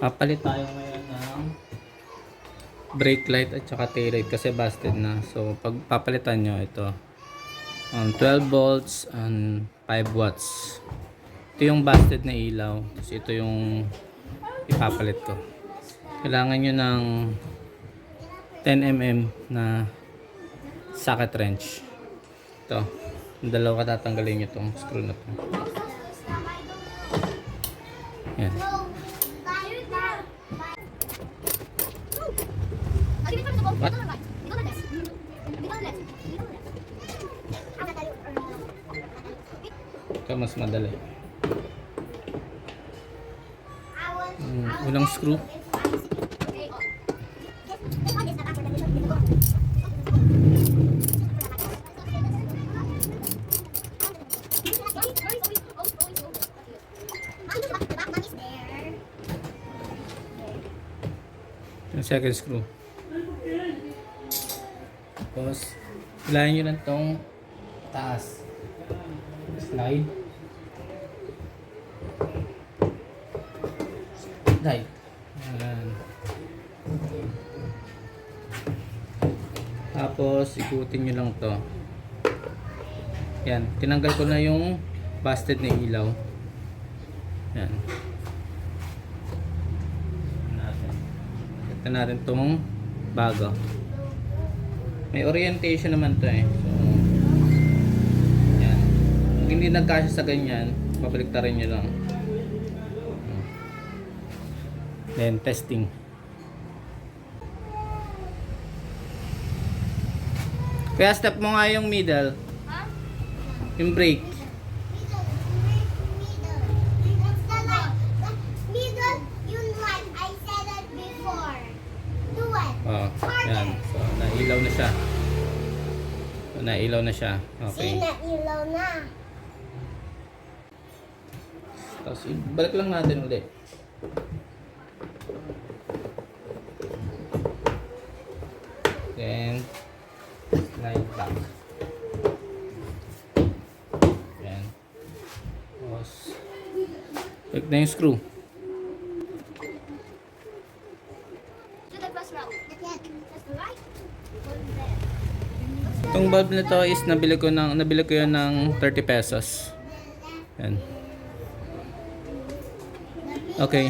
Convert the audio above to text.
Papalit tayo ngayon ng brake light at saka tail light kasi busted na. So pag papalitan nyo ito 12 volts and 5 watts. Ito yung busted na ilaw. Tapos ito yung ipapalit ko. Kailangan nyo ng 10 mm na socket wrench. Ito. Yung dalawa tatanggalin nyo itong screw na to. Yan. What? Ito mas madali. Unang screw. Yung second screw. Tapos hilahin nyo lang tong taas. Slide. Slide. Ayan. Tapos ikutin nyo lang to. Yan. Tinanggal ko na yung busted na ilaw. Yan. Ito natin tong bago. May orientation naman to eh. So, yan. Pag hindi nagkasya sa ganyan, pabaliktarin nyo lang. Then, testing. Kaya step mo nga yung middle. Yung brake. Oh, yan. So, nailaw na siya. So, nailaw na siya. Okay. Nailaw na. Tapos, ibalik lang natin ulit. Then, slide back. Yan. Tapos, take na yung screw. Itong bulb na to is nabili ko yun ng 30 pesos. Yan. Okay.